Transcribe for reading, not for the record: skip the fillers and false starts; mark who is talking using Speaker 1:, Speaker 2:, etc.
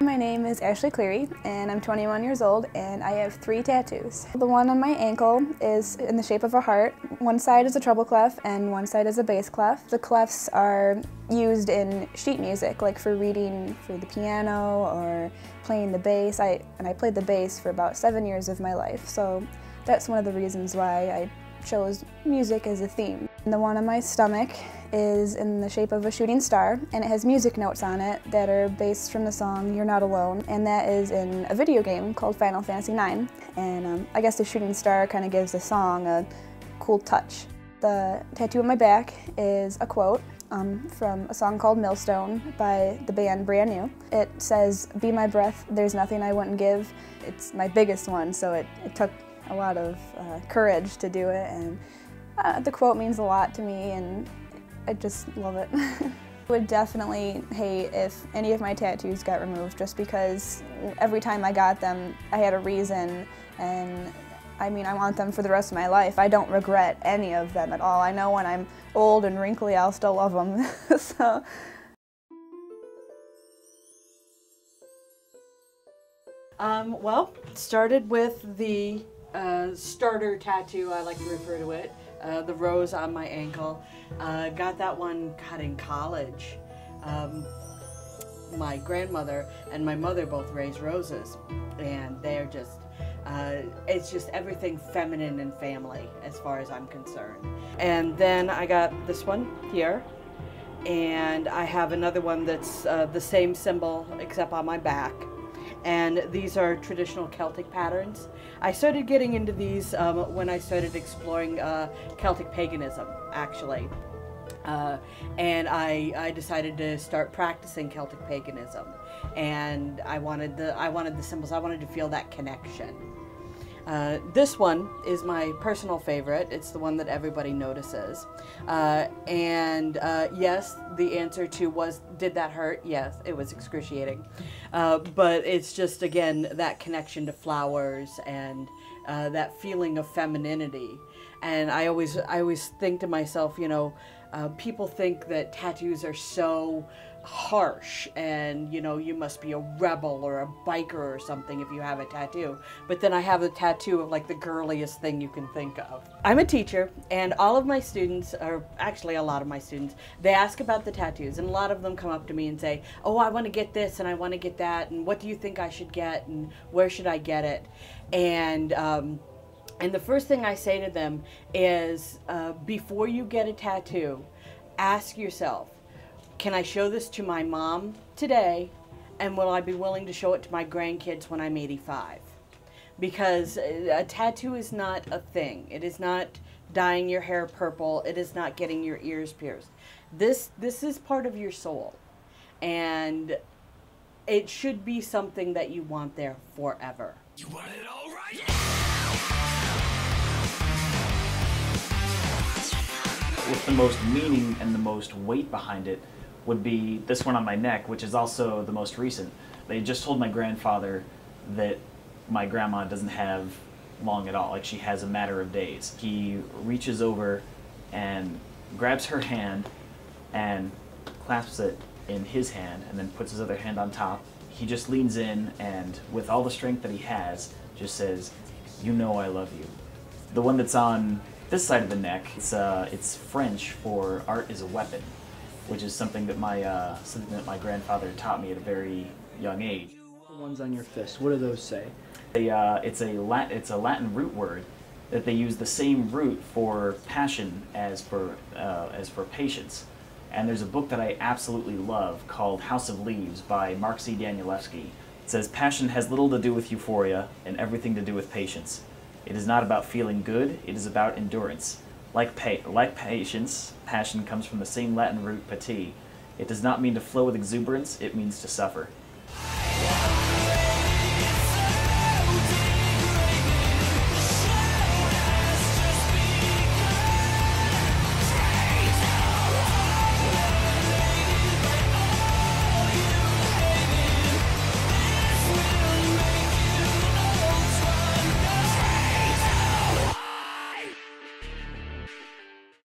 Speaker 1: My name is Ashley Cleary and I'm 21 years old and I have 3 tattoos. The one on my ankle is in the shape of a heart. One side is a treble clef and one side is a bass clef. The clefs are used in sheet music, like for reading for the piano or playing the bass. I played the bass for about 7 years of my life, so that's one of the reasons why I chose music as a theme. And the one on my stomach is in the shape of a shooting star, and it has music notes on it that are based from the song You're Not Alone, and that is in a video game called Final Fantasy IX. And I guess the shooting star kind of gives the song a cool touch. The tattoo on my back is a quote from a song called Millstone by the band Brand New. It says, "Be my breath, there's nothing I wouldn't give." It's my biggest one, so it took a lot of courage to do it, and the quote means a lot to me and I just love it. I would definitely hate if any of my tattoos got removed, just because every time I got them I had a reason, and I mean, I want them for the rest of my life. I don't regret any of them at all. I know when I'm old and wrinkly I'll still love them. So.
Speaker 2: Well, started with the starter tattoo, I like to refer to it, the rose on my ankle. Got that one cut in college. My grandmother and my mother both raised roses, and they're just, it's just everything feminine and family as far as I'm concerned. And then I got this one here, and I have another one that's the same symbol except on my back. And these are traditional Celtic patterns. I started getting into these when I started exploring Celtic paganism, actually. And I decided to start practicing Celtic paganism. And I wanted the symbols, I wanted to feel that connection. This one is my personal favorite. It's the one that everybody notices. Yes, the answer to did that hurt? Yes, it was excruciating. But it's just, again, that connection to flowers and that feeling of femininity. And I always think to myself, you know, people think that tattoos are so harsh and, you know, you must be a rebel or a biker or something if you have a tattoo. But then I have a tattoo of like the girliest thing you can think of. I'm a teacher, and all of my students, or actually a lot of my students, they ask about the tattoos, and a lot of them come up to me and say, "Oh, I want to get this and I want to get that, and what do you think I should get and where should I get it?" And the first thing I say to them is, before you get a tattoo, ask yourself, can I show this to my mom today, and will I be willing to show it to my grandkids when I'm 85? Because a tattoo is not a thing. It is not dyeing your hair purple. It is not getting your ears pierced. This is part of your soul, and it should be something that you want there forever. You want it all right?
Speaker 3: With the most meaning and the most weight behind it would be this one on my neck, which is also the most recent. They just told my grandfather that my grandma doesn't have long at all, like she has a matter of days. He reaches over and grabs her hand and clasps it in his hand and then puts his other hand on top. He just leans in and with all the strength that he has, just says, "You know I love you." The one that's on this side of the neck, it's French for art is a weapon, which is something that my grandfather taught me at a very young age.
Speaker 4: The ones on your fist, what do those say?
Speaker 3: It's a Latin root word that they use the same root for passion as for patience. And there's a book that I absolutely love called House of Leaves by Mark C. Danielewski. It says, "Passion has little to do with euphoria and everything to do with patience. It is not about feeling good, it is about endurance. Like patience, passion comes from the same Latin root pati. It does not mean to flow with exuberance, it means to suffer.